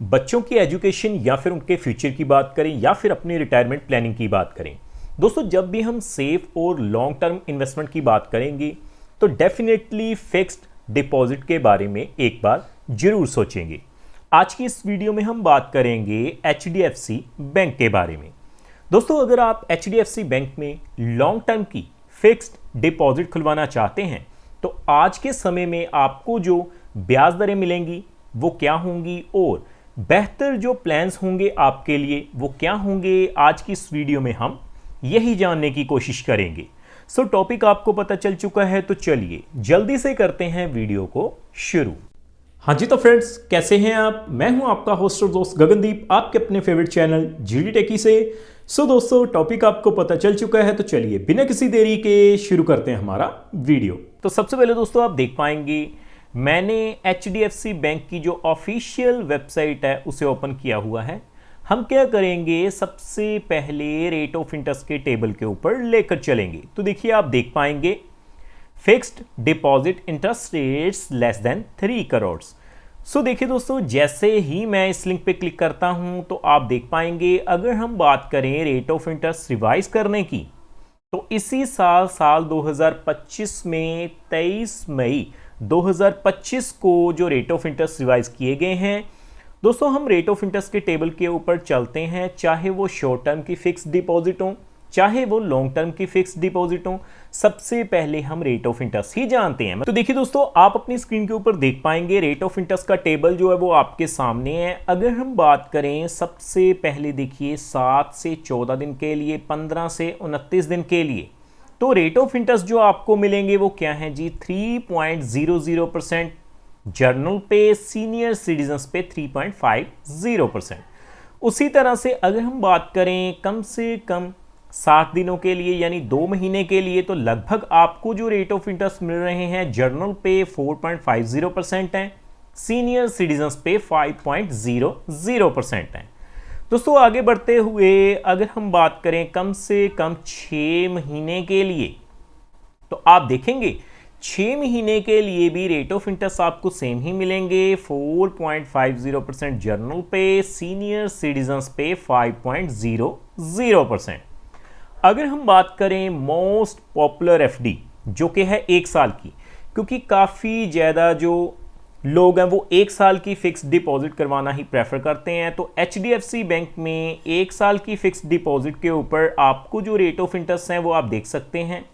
बच्चों की एजुकेशन या फिर उनके फ्यूचर की बात करें या फिर अपनी रिटायरमेंट प्लानिंग की बात करें, दोस्तों जब भी हम सेफ और लॉन्ग टर्म इन्वेस्टमेंट की बात करेंगे तो डेफिनेटली फिक्स्ड डिपॉजिट के बारे में एक बार जरूर सोचेंगे। आज की इस वीडियो में हम बात करेंगे HDFC बैंक के बारे में। दोस्तों अगर आप HDFC बैंक में लॉन्ग टर्म की फिक्स्ड डिपॉजिट खुलवाना चाहते हैं तो आज के समय में आपको जो ब्याज दरें मिलेंगी वो क्या होंगी और बेहतर जो प्लान्स होंगे आपके लिए वो क्या होंगे, आज की इस वीडियो में हम यही जानने की कोशिश करेंगे। सो टॉपिक आपको पता चल चुका है तो चलिए जल्दी से करते हैं वीडियो को शुरू। हाँ जी, तो फ्रेंड्स कैसे हैं आप? मैं हूं आपका होस्ट और दोस्त गगनदीप, आपके अपने फेवरेट चैनल GD टेकी से। सो दोस्तों टॉपिक आपको पता चल चुका है तो चलिए बिना किसी देरी के शुरू करते हैं हमारा वीडियो। तो सबसे पहले दोस्तों आप देख पाएंगे मैंने HDFC बैंक की जो ऑफिशियल वेबसाइट है उसे ओपन किया हुआ है। हम क्या करेंगे, सबसे पहले रेट ऑफ इंटरेस्ट के टेबल के ऊपर लेकर चलेंगे। तो देखिए आप देख पाएंगे fixed deposit interest rates less than 3 crore. So देखिए दोस्तों जैसे ही मैं इस लिंक पे क्लिक करता हूं तो आप देख पाएंगे अगर हम बात करें रेट ऑफ इंटरेस्ट रिवाइज करने की तो इसी साल 2025 में 23 मई 2025 को जो रेट ऑफ इंटरेस्ट रिवाइज किए गए हैं। दोस्तों हम रेट ऑफ इंटरेस्ट के टेबल के ऊपर चलते हैं, चाहे वो शॉर्ट टर्म की फिक्स डिपॉजिट हो चाहे वो लॉन्ग टर्म की फिक्स डिपॉजिट हो, सबसे पहले हम रेट ऑफ इंटरेस्ट ही जानते हैं। तो देखिए दोस्तों आप अपनी स्क्रीन के ऊपर देख पाएंगे रेट ऑफ इंटरेस्ट का टेबल जो है वो आपके सामने है। अगर हम बात करें सबसे पहले देखिए 7 से 14 दिन के लिए, 15 से 29 दिन के लिए, तो रेट ऑफ इंटरेस्ट जो आपको मिलेंगे वो क्या है जी, 3.00%, जर्नल पे, सीनियर सिटीजन्स पे 3.50%। उसी तरह से अगर हम बात करें कम से कम 60 दिनों के लिए यानी 2 महीने के लिए, तो लगभग आपको जो रेट ऑफ इंटरेस्ट मिल रहे हैं जर्नल पे 4.50% है, सीनियर सिटीजन्स पे 5.00% है। दोस्तों आगे बढ़ते हुए अगर हम बात करें कम से कम 6 महीने के लिए, तो आप देखेंगे 6 महीने के लिए भी रेट ऑफ इंटरेस्ट आपको सेम ही मिलेंगे, 4.50% जर्नल पे, सीनियर सिटीजन्स पे 5.00%। अगर हम बात करें मोस्ट पॉपुलर FD जो कि है 1 साल की, क्योंकि काफ़ी ज़्यादा जो लोग हैं वो 1 साल की फिक्स डिपॉजिट करवाना ही प्रेफर करते हैं, तो HDFC बैंक में 1 साल की फिक्स डिपॉजिट के ऊपर आपको जो रेट ऑफ इंटरेस्ट हैं वो आप देख सकते हैं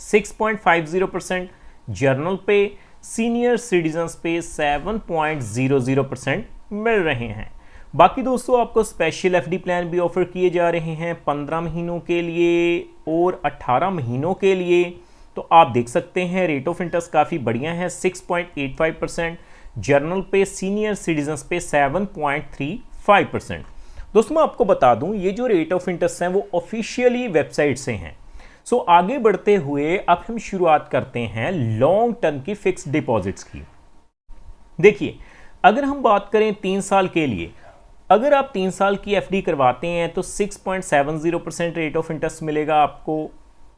6.50% जर्नल पे, सीनियर सिटीजन्स पे 7.00% मिल रहे हैं। बाकी दोस्तों आपको स्पेशल FD प्लान भी ऑफर किए जा रहे हैं 15 महीनों के लिए और 18 महीनों के लिए। तो आप देख सकते हैं रेट ऑफ इंटरेस्ट काफ़ी बढ़िया है, 6.85% जर्नल पे, सीनियर सिटीजन्स पे 7.35%। दोस्तों मैं आपको बता दूं ये जो रेट ऑफ इंटरेस्ट हैं वो ऑफिशियली वेबसाइट से हैं। सो आगे बढ़ते हुए अब हम शुरुआत करते हैं लॉन्ग टर्म की फिक्स डिपॉजिट्स की। देखिए अगर हम बात करें 3 साल के लिए, अगर आप 3 साल की FD करवाते हैं तो 6.70% रेट ऑफ इंटरेस्ट मिलेगा आपको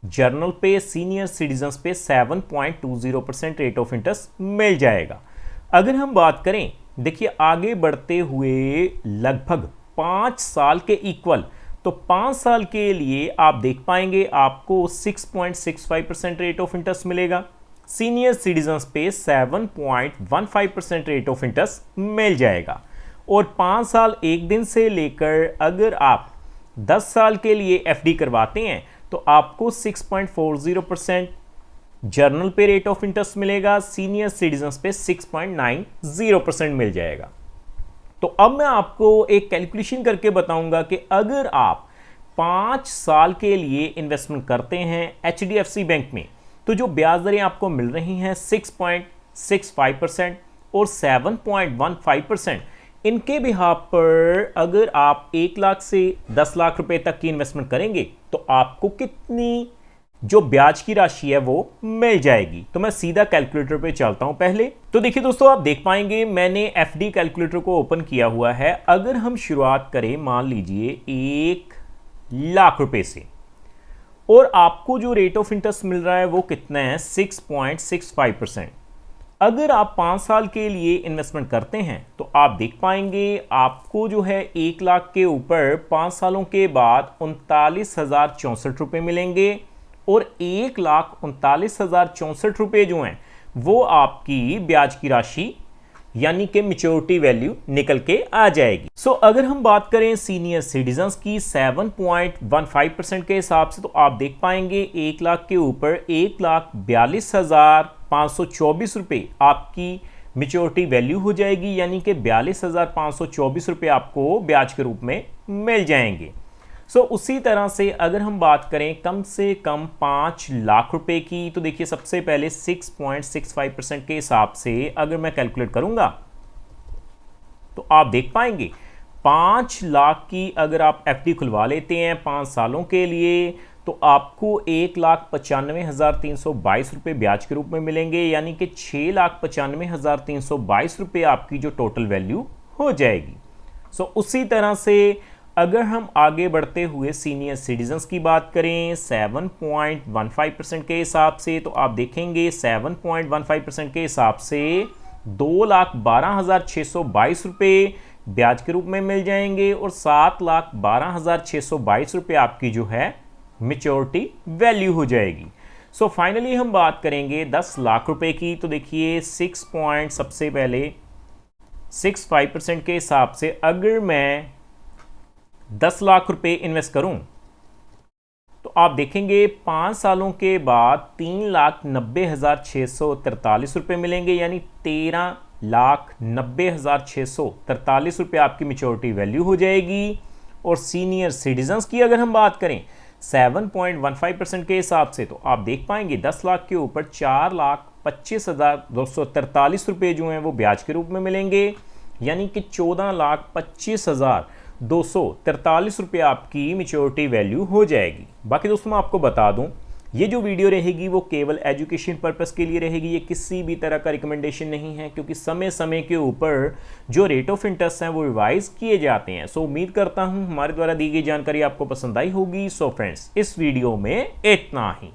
जर्नल पे, सीनियर सिटीजन्स पे 7.20% रेट ऑफ इंटरेस्ट मिल जाएगा। अगर हम बात करें देखिए आगे बढ़ते हुए लगभग 5 साल के इक्वल, तो 5 साल के लिए आप देख पाएंगे आपको 6.65% रेट ऑफ इंटरेस्ट मिलेगा, सीनियर सिटीजन्स पे 7.15% रेट ऑफ इंटरेस्ट मिल जाएगा। और 5 साल 1 दिन से लेकर अगर आप 10 साल के लिए FD करवाते हैं तो आपको 6.40% जर्नल पे रेट ऑफ इंटरेस्ट मिलेगा, सीनियर सिटीजन्स पे 6.90% मिल जाएगा। तो अब मैं आपको एक कैलकुलेशन करके बताऊंगा कि अगर आप 5 साल के लिए इन्वेस्टमेंट करते हैं HDFC बैंक में तो जो ब्याज दरें आपको मिल रही हैं 6.65% और 7.15%, इनके बिहाफ पर अगर आप 1 लाख से 10 लाख रुपए तक की इन्वेस्टमेंट करेंगे तो आपको कितनी जो ब्याज की राशि है वो मिल जाएगी। तो मैं सीधा कैलकुलेटर पे चलता हूं पहले। तो देखिए दोस्तों आप देख पाएंगे मैंने FD कैलकुलेटर को ओपन किया हुआ है। अगर हम शुरुआत करें मान लीजिए 1 लाख रुपए से, और आपको जो रेट ऑफ इंटरेस्ट मिल रहा है वो कितना है 6.65%, अगर आप 5 साल के लिए इन्वेस्टमेंट करते हैं तो आप देख पाएंगे आपको जो है 1 लाख के ऊपर 5 सालों के बाद 39,064 मिलेंगे और 1,39,064 जो हैं वो आपकी ब्याज की राशि यानी कि मैच्योरिटी वैल्यू निकल के आ जाएगी। अगर हम बात करें सीनियर सिटीजन्स की 7.15% के हिसाब से तो आप देख पाएंगे 1 लाख के ऊपर 1,42,524 रुपये आपकी मैच्योरिटी वैल्यू हो जाएगी, यानी कि 42,524 रुपये आपको ब्याज के रूप में मिल जाएंगे। उसी तरह से अगर हम बात करें कम से कम 5 लाख रुपए की, तो देखिए सबसे पहले 6.65% के हिसाब से अगर मैं कैलकुलेट करूंगा तो आप देख पाएंगे 5 लाख की अगर आप एफडी खुलवा लेते हैं 5 सालों के लिए तो आपको 1,95,322 रुपये ब्याज के रूप में मिलेंगे, यानी कि 6,95,322 रुपये आपकी जो टोटल वैल्यू हो जाएगी। उसी तरह से अगर हम आगे बढ़ते हुए सीनियर सिटीजन्स की बात करें 7.15% के हिसाब से तो आप देखेंगे 7.15% के हिसाब से 2,12,622 रुपये ब्याज के रूप में मिल जाएंगे और 7,12,622 रुपये आपकी जो है मैच्योरिटी वैल्यू हो जाएगी। फाइनली हम बात करेंगे 10 लाख रुपए की, तो देखिए 6.65% के हिसाब से अगर मैं 10 लाख रुपए इन्वेस्ट करूं तो आप देखेंगे 5 सालों के बाद 3,90,643 रुपये मिलेंगे, यानी 13,90,643 रुपये आपकी मैच्योरिटी वैल्यू हो जाएगी। और सीनियर सिटीजन्स की अगर हम बात करें 7.15% के हिसाब से तो आप देख पाएंगे 10 लाख के ऊपर 4,25,243 रुपये जो हैं वो ब्याज के रूप में मिलेंगे, यानी कि 14,25,243 रुपये आपकी मैच्योरिटी वैल्यू हो जाएगी। बाकी दोस्तों मैं आपको बता दूं ये जो वीडियो रहेगी वो केवल एजुकेशन पर्पस के लिए रहेगी, ये किसी भी तरह का रिकमेंडेशन नहीं है, क्योंकि समय समय के ऊपर जो रेट ऑफ इंटरेस्ट हैं वो रिवाइज किए जाते हैं। उम्मीद करता हूं हमारे द्वारा दी गई जानकारी आपको पसंद आई होगी। फ्रेंड्स इस वीडियो में इतना ही।